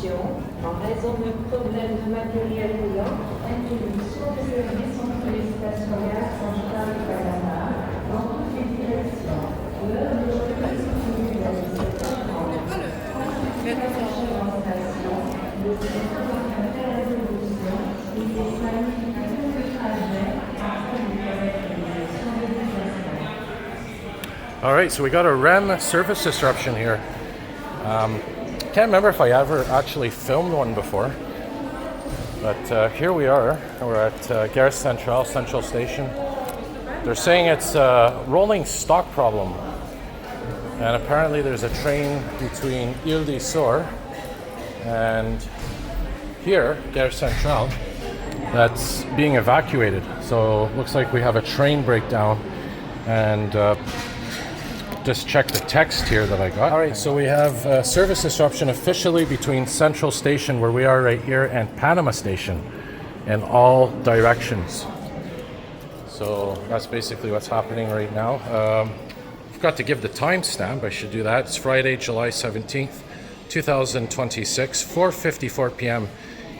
Attention, en raison de problèmes de matériel roulant, interruption de service entre les stations Gare Centrale et Panama dans toutes les directions. L'heure de reprise continue à 17h30. Consultation en station, le secteur après la révolution, et des planifications de trajet afin de connaître les directions de déplacement. All right, so we got a REM service disruption here. Can't remember if I ever actually filmed one before, but here we are. We're at Gare Centrale, Central Station. They're saying it's a rolling stock problem, and apparently there's a train between Ile de Sor and here, Gare Centrale, that's being evacuated. So looks like we have a train breakdown, and just check the text here that I got. All right, so we have a service disruption officially between Central Station, where we are right here, and Panama Station in all directions. So that's basically what's happening right now. Forgot to give the timestamp. I should do that. It's Friday, July 17th, 2026, 4:54 p.m.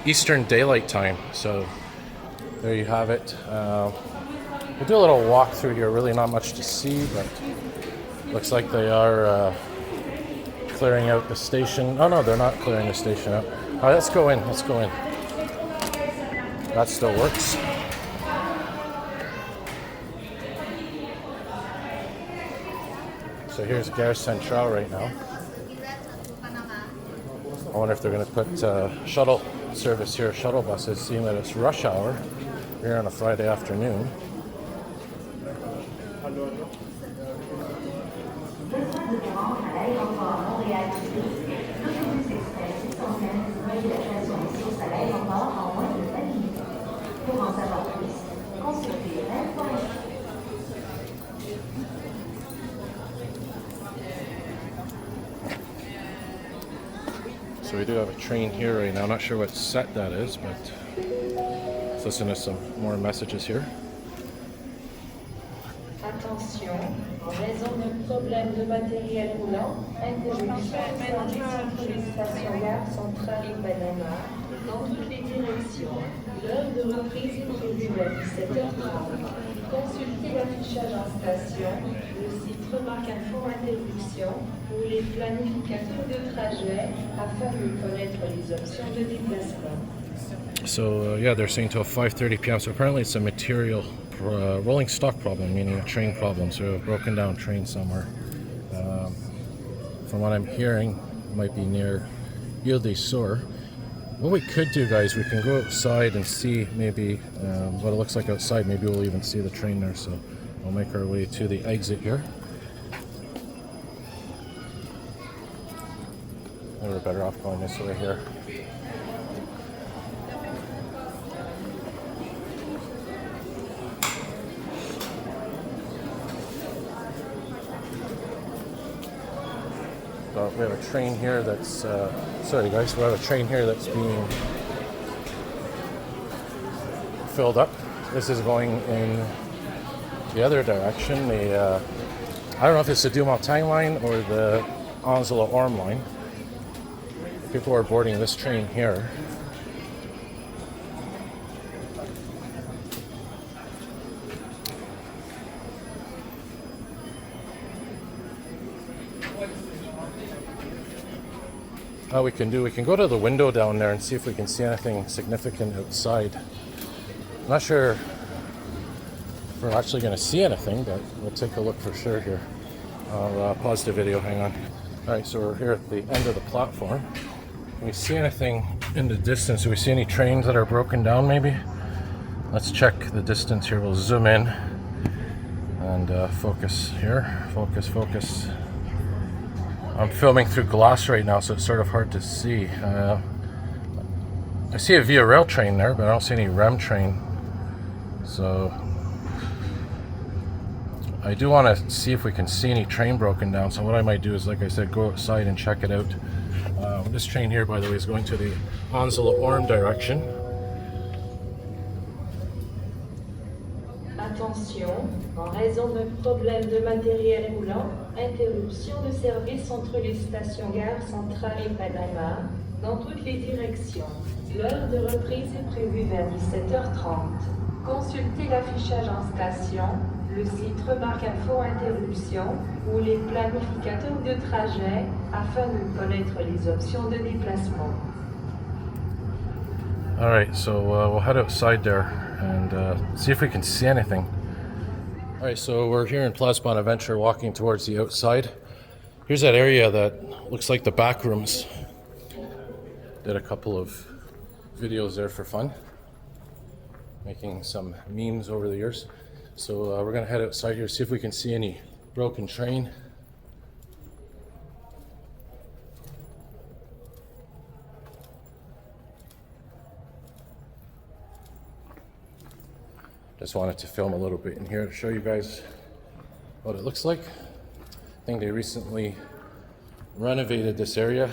Eastern Daylight Time. So there you have it. We'll do a little walk through here. Really not much to see, but looks like they are clearing out the station. Oh no, they're not clearing the station out. All right, let's go in. Let's go in. That still works. So here's Gare Centrale right now. I wonder if they're going to put shuttle service here, shuttle buses, seeing that it's rush hour here on a Friday afternoon. So we do have a train here right now. Not sure what set that is, but let's listen to some more messages here. Attention, en raison de problèmes de matériel roulant, interruption de service entre les stations Gare Centrale et Panama dans toutes les directions. L'heure de reprise est prévue à 17h30. Consultez l'affichage en station, le site Remarque Info Interruption ou les planificateurs de trajet afin de connaître les options de déplacement. So yeah, they're saying till 5:30 p.m. So apparently it's a material rolling stock problem, meaning a train problem. So a broken down train somewhere. From what I'm hearing, it might be near Ile de Sor. What we could do, guys, we can go outside and see maybe what it looks like outside. Maybe we'll even see the train there. So we'll make our way to the exit here. Maybe we're better off going this way here. We have a train here that's, sorry guys, we have a train here that's being filled up. This is going in the other direction. I don't know if it's the Dumontagne line or the Onslow-Orme line. People are boarding this train here. We can go to the window down there and see if we can see anything significant outside. I'm not sure if we're actually going to see anything, but we'll take a look for sure here. I'll pause the video, hang on. Alright, so we're here at the end of the platform. Can we see anything in the distance? Do we see any trains that are broken down maybe? Let's check the distance here. We'll zoom in and focus here. Focus. I'm filming through glass right now, so it's sort of hard to see. I see a Via Rail train there, but I don't see any REM train. So I do want to see if we can see any train broken down. So what I might do is, like I said, go outside and check it out. This train here, by the way, is going to the Onslow-Orme direction. Attention, en raison de problèmes de matériel roulant, interruption de service entre les stations Gare Centrale et Panama dans toutes les directions. L'heure de reprise est prévue vers 17h30. Consultez l'affichage en station, le site Remarque Info Interruption ou les planificateurs de trajet afin de connaître les options de déplacement. All right, so we'll head outside there and see if we can see anything. All right, so we're here in Place Bonaventure walking towards the outside. Here's that area that looks like the back rooms. Did a couple of videos there for fun, making some memes over the years. So we're gonna head outside here, see if we can see any broken train. Just wanted to film a little bit in here to show you guys what it looks like. I think they recently renovated this area.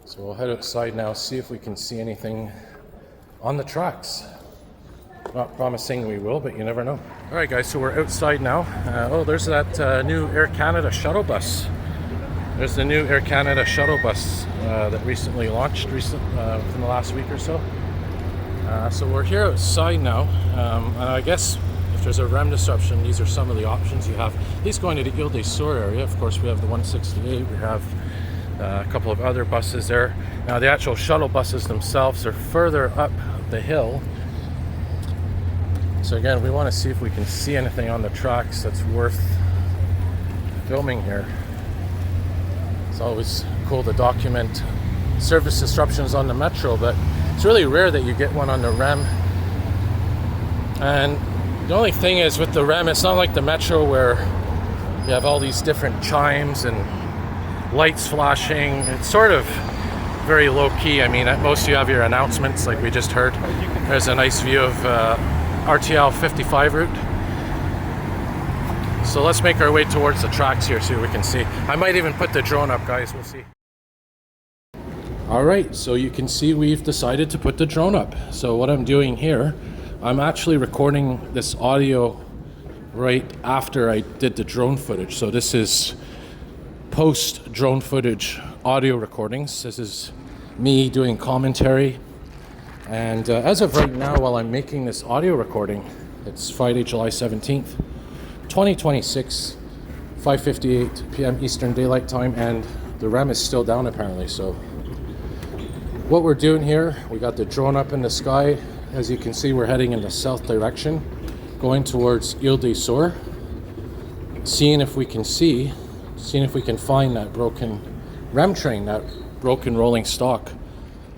So we'll head outside now, see if we can see anything on the tracks. Not promising we will, but you never know. All right, guys, so we're outside now. Oh, there's that new Air Canada shuttle bus. There's the new Air Canada shuttle bus that recently launched within the last week or so. So we're here outside now, and I guess if there's a REM disruption, these are some of the options you have. At least going to the Ile des Sœurs area, of course, we have the 168, we have a couple of other buses there. Now the actual shuttle buses themselves are further up the hill. So again, we want to see if we can see anything on the tracks that's worth filming here. It's always cool to document service disruptions on the metro, but it's really rare that you get one on the REM. And the only thing is with the REM, it's not like the metro where you have all these different chimes and lights flashing. It's sort of very low key. I mean, at most you have your announcements like we just heard. There's a nice view of RTL 55 route. So let's make our way towards the tracks here, see what we can see. I might even put the drone up, guys, we'll see. All right, so you can see we've decided to put the drone up. So what I'm doing here, I'm actually recording this audio right after I did the drone footage. So this is post drone footage audio recordings. This is me doing commentary. And as of right now, while I'm making this audio recording, it's Friday, July 17th, 2026, 5:58 p.m. Eastern Daylight Time, and the REM is still down apparently. So what we're doing here, we got the drone up in the sky. As you can see, we're heading in the south direction, going towards Ile des Sœurs, seeing if we can find that broken REM train, that broken rolling stock,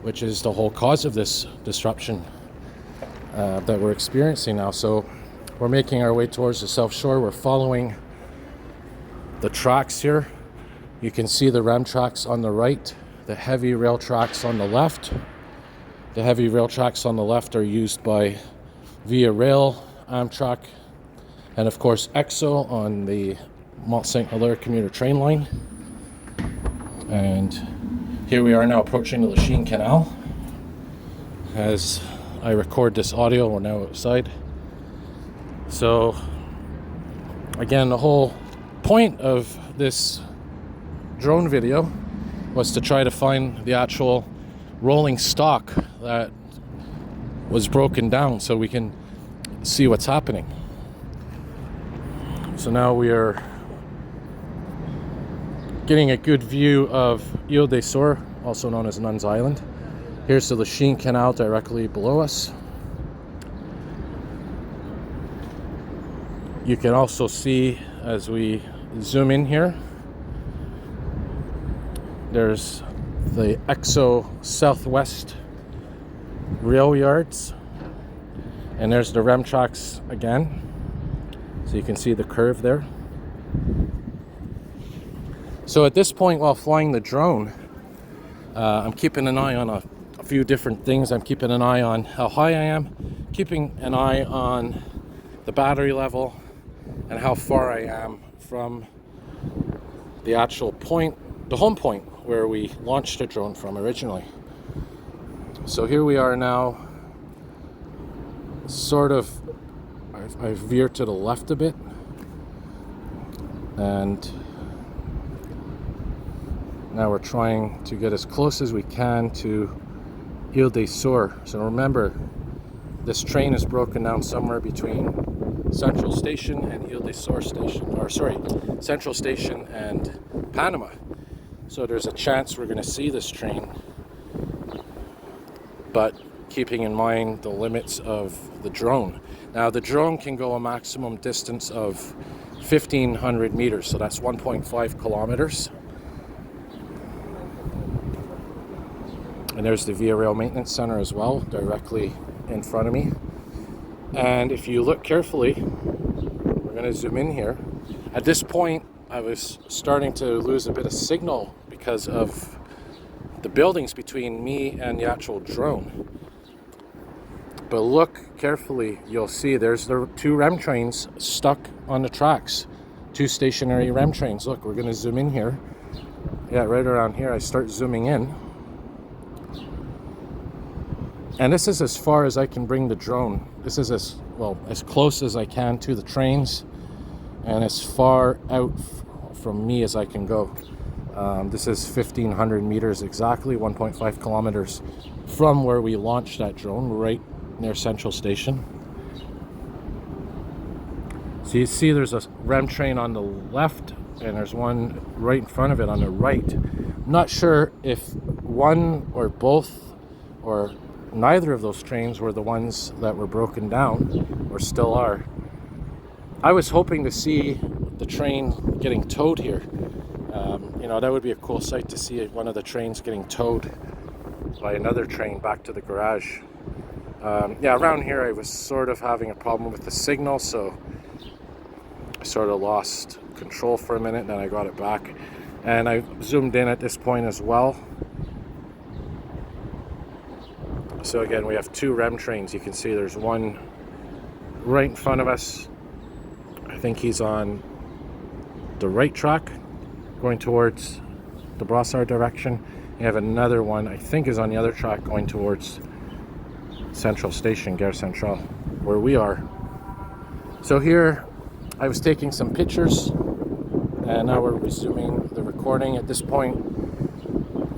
which is the whole cause of this disruption that we're experiencing now. So we're making our way towards the South Shore. We're following the tracks here. You can see the REM tracks on the right, the heavy rail tracks on the left. The heavy rail tracks on the left are used by Via Rail, Amtrak, and of course EXO on the Mont Saint Hilaire commuter train line. And here we are now approaching the Lachine Canal. As I record this audio, we're now outside. So again, the whole point of this drone video was to try to find the actual rolling stock that was broken down so we can see what's happening. So now we are getting a good view of Ile des Sœurs, also known as Nuns Island. Here's the Lachine Canal directly below us. You can also see as we zoom in here, there's the EXO Southwest rail yards, and there's the REM tracks again. So you can see the curve there. So at this point, while flying the drone, I'm keeping an eye on a few different things. I'm keeping an eye on how high I am, keeping an eye on the battery level, and how far I am from the actual point, the home point where we launched the drone from originally. So here we are now, sort of, I've veered to the left a bit, and Now we're trying to get as close as we can to Ile des Sœurs. So remember, this train is broken down somewhere between Central Station and Ile des Sœurs Station, or sorry, Central Station and Panama. So there's a chance we're going to see this train, but keeping in mind the limits of the drone. Now the drone can go a maximum distance of 1,500 meters, so that's 1.5 kilometers. And there's the Via Rail Maintenance Center as well, directly in front of me. And if you look carefully, we're going to zoom in here. At this point, I was starting to lose a bit of signal because of the buildings between me and the actual drone. But look carefully, you'll see there's the 2 REM trains stuck on the tracks. 2 stationary REM trains. Look, we're going to zoom in here. Yeah, right around here, I start zooming in. And this is as far as I can bring the drone. This is as close as I can to the trains, and as far out from me as I can go. This is 1,500 meters exactly, 1.5 kilometers from where we launched that drone, right near Central Station. So you see there's a REM train on the left, and there's one right in front of it on the right. I'm not sure if one or both or neither of those trains were the ones that were broken down, or still are. I was hoping to see the train getting towed here. You know, that would be a cool sight to see one of the trains getting towed by another train back to the garage. Yeah, around here I was sort of having a problem with the signal, so I sort of lost control for a minute, and then I got it back. And I zoomed in at this point as well. So again, we have 2 REM trains. You can see there's one right in front of us. I think he's on the right track, going towards the Brossard direction. You have another one, I think, is on the other track, going towards Central Station, Gare Centrale, where we are. So here, I was taking some pictures, and now we're resuming the recording. At this point,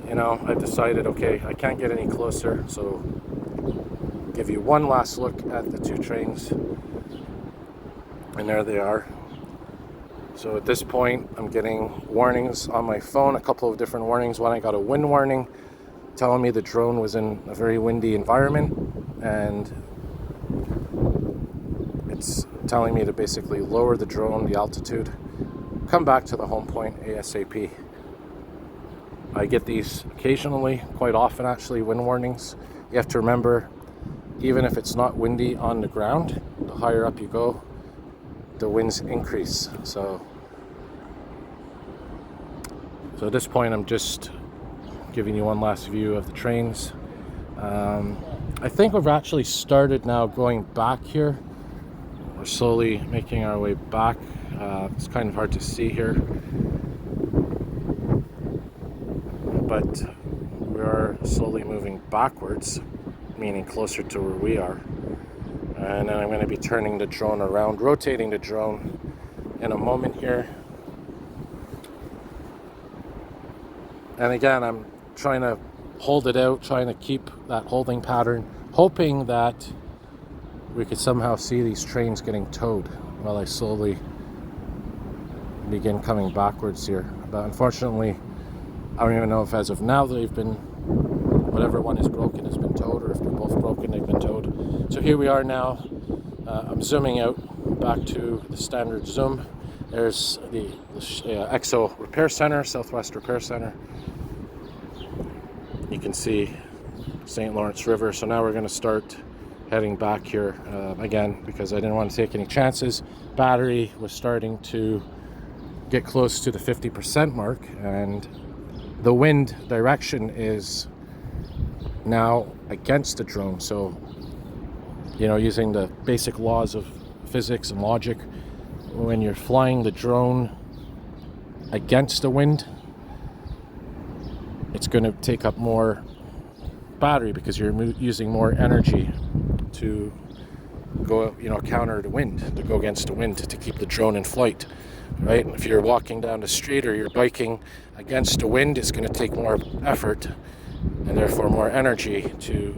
you know, I've decided, okay, I can't get any closer, so give you one last look at the 2 trains, and there they are. So at this point, I'm getting warnings on my phone, a couple of different warnings. One, I got a wind warning telling me the drone was in a very windy environment, and it's telling me to basically lower the drone, the altitude, come back to the home point ASAP. I get these occasionally, quite often actually, wind warnings. You have to remember, even if it's not windy on the ground, the higher up you go, the winds increase. So at this point, I'm just giving you one last view of the trains. I think we've actually started now going back here. We're slowly making our way back. It's kind of hard to see here, but we are slowly moving backwards, meaning closer to where we are. And then I'm going to be turning the drone around, rotating the drone in a moment here. And again, I'm trying to hold it out, trying to keep that holding pattern, hoping that we could somehow see these trains getting towed while I slowly begin coming backwards here. But unfortunately, I don't even know if as of now they've been, whatever one is broken has been towed, or if they're both broken, they've been towed. So here we are now. I'm zooming out back to the standard zoom. There's the EXO Repair Center, Southwest Repair Center. You can see St. Lawrence River. So now we're going to start heading back here again, because I didn't want to take any chances. Battery was starting to get close to the 50% mark, and the wind direction is now against the drone. So, you know, using the basic laws of physics and logic, when you're flying the drone against the wind, it's going to take up more battery because you're using more energy to go, counter the wind, to go against the wind to keep the drone in flight, right? If you're walking down the street or you're biking against the wind, it's going to take more effort and therefore more energy to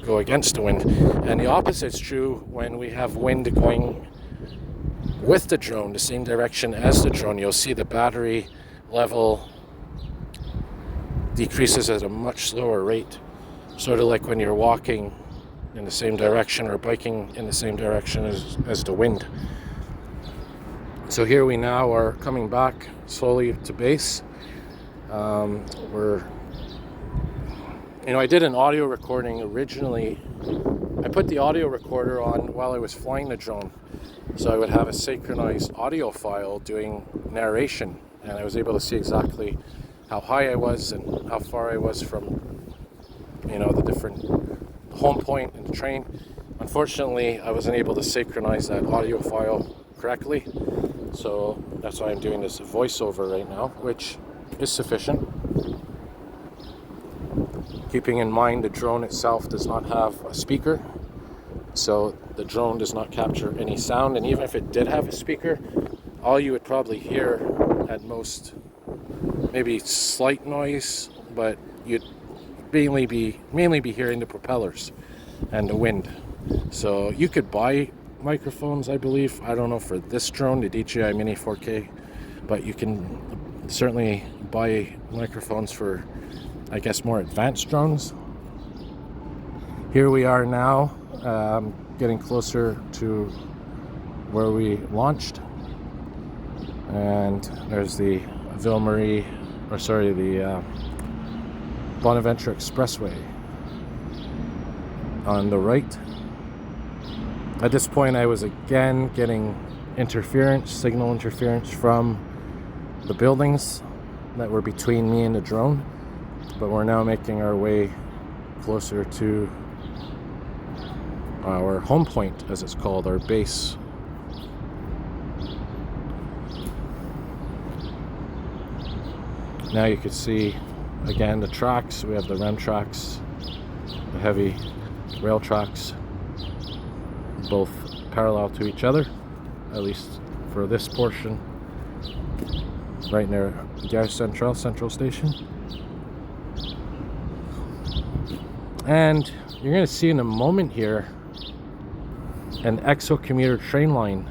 go against the wind. And the opposite is true when we have wind going with the drone, the same direction as the drone. You'll see the battery level decreases at a much slower rate, sort of like when you're walking in the same direction or biking in the same direction as the wind. So here we now are coming back slowly to base. I did an audio recording originally. I put the audio recorder on while I was flying the drone, so I would have a synchronized audio file doing narration, and I was able to see exactly how high I was and how far I was from, the different home point in the train. Unfortunately, I wasn't able to synchronize that audio file correctly, so that's why I'm doing this voiceover right now, which is sufficient. Keeping in mind the drone itself does not have a speaker, so the drone does not capture any sound, and even if it did have a speaker, all you would probably hear at most, maybe slight noise, but you'd mainly be hearing the propellers and the wind. So you could buy microphones, I believe. I don't know for this drone, the DJI Mini 4K, but you can certainly buy microphones for, I guess, more advanced drones. Here we are now, getting closer to where we launched, and there's the Bonaventure Expressway on the right. At this point, I was again getting signal interference from the buildings that were between me and the drone, but we're now making our way closer to our home point, as it's called, our base. Now you can see again the tracks. We have the REM tracks, the heavy rail tracks, both parallel to each other, at least for this portion, right near Gare Central Station. And you're going to see in a moment here an EXO commuter train line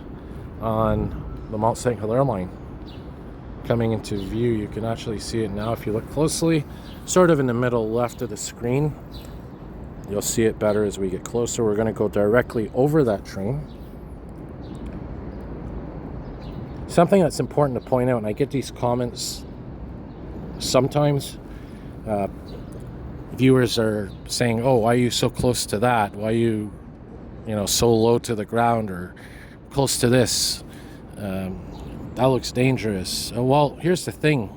on the Mont St. Hilaire line coming into view. You can actually see it now if you look closely, sort of in the middle left of the screen. You'll see it better as we get closer. We're going to go directly over that train. Something that's important to point out, and I get these comments sometimes, viewers are saying, oh, why are you so close to that? Why are you, so low to the ground or close to this? That looks dangerous. Well, here's the thing.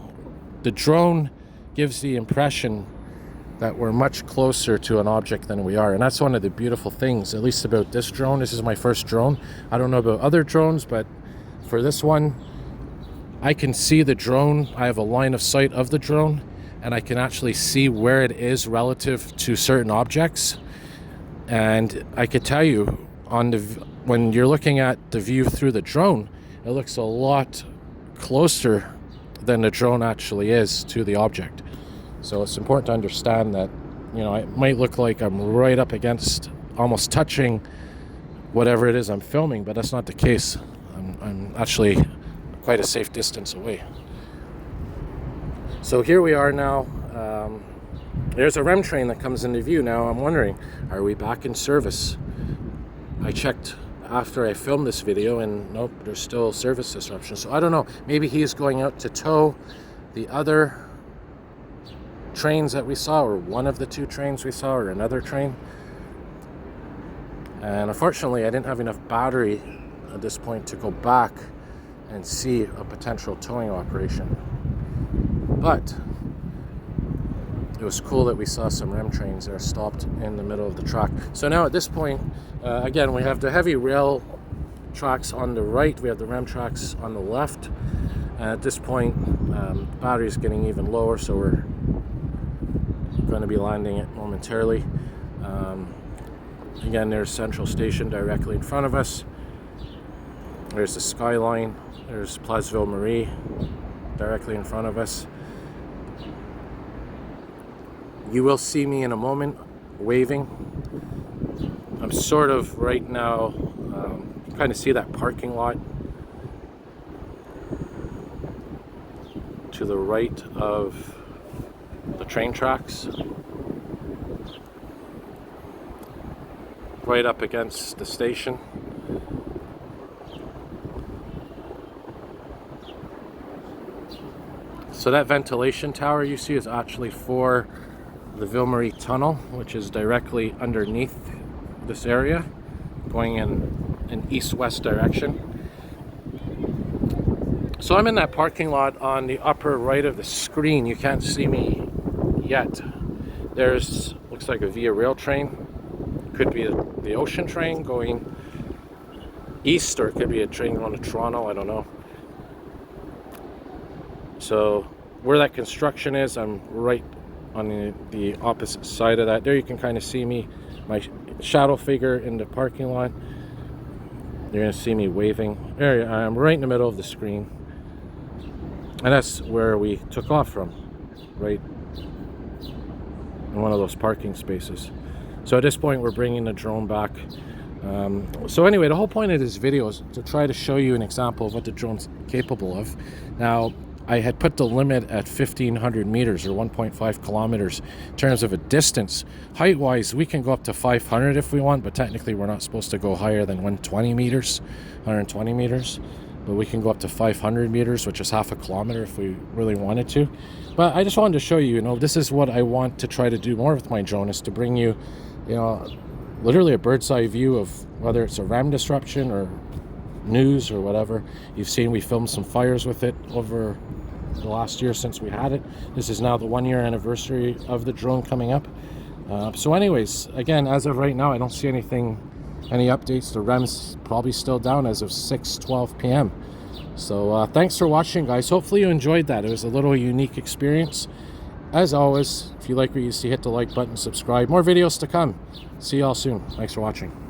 The drone gives the impression that we're much closer to an object than we are. And that's one of the beautiful things, at least about this drone. This is my first drone. I don't know about other drones, but for this one, I can see the drone. I have a line of sight of the drone, and I can actually see where it is relative to certain objects. And I could tell you, when you're looking at the view through the drone, it looks a lot closer than the drone actually is to the object. So it's important to understand that, it might look like I'm right up against, almost touching whatever it is I'm filming, but that's not the case. I'm actually quite a safe distance away. So here we are now. There's a REM train that comes into view now. I'm wondering, are we back in service? I checked after I filmed this video, and nope, there's still service disruption. So I don't know, maybe he's going out to tow the other trains that we saw, or one of the two trains we saw, or another train. And unfortunately, I didn't have enough battery at this point to go back and see a potential towing operation. But it was cool that we saw some REM trains there stopped in the middle of the track. So now at this point, again, we have the heavy rail tracks on the right, we have the REM tracks on the left. And at this point, the battery is getting even lower, so we're going to be landing it momentarily. Again, there's Central Station directly in front of us. There's the skyline. There's Place Ville Marie directly in front of us. You will see me in a moment waving. I'm sort of right now, you kind of see that parking lot to the right of the train tracks, right up against the station. So that ventilation tower you see is actually for the Ville Marie tunnel, which is directly underneath this area, going in an east-west direction. So I'm in that parking lot on the upper right of the screen. You can't see me yet. There's, looks like a Via Rail train. Could be the ocean train going east, or it could be a train going to Toronto, I don't know. So where that construction is, I'm right on the opposite side of that. There you can kind of see me, my shadow figure in the parking lot. You're going to see me waving. There I am, right in the middle of the screen. And that's where we took off from, right in one of those parking spaces. So at this point, we're bringing the drone back. So anyway, the whole point of this video is to try to show you an example of what the drone's capable of. Now, I had put the limit at 1,500 meters or 1.5 kilometers in terms of a distance. Height-wise, we can go up to 500 if we want, but technically we're not supposed to go higher than 120 meters, 120 meters. But we can go up to 500 meters, which is half a kilometer if we really wanted to. But I just wanted to show you, you know, this is what I want to try to do more with my drone, is to bring you, you know, literally a bird's eye view of whether it's a REM disruption or news or whatever. You've seen we filmed some fires with it over the last year since we had it. This is now the 1-year anniversary of the drone coming up. So anyways, again, as of right now, I don't see any updates. The REM's probably still down as of 6:12 p.m. So thanks for watching, guys. Hopefully you enjoyed that. It was a little unique experience. As always, if you like what you see, hit the like button, subscribe. More videos to come. See y'all soon. Thanks for watching.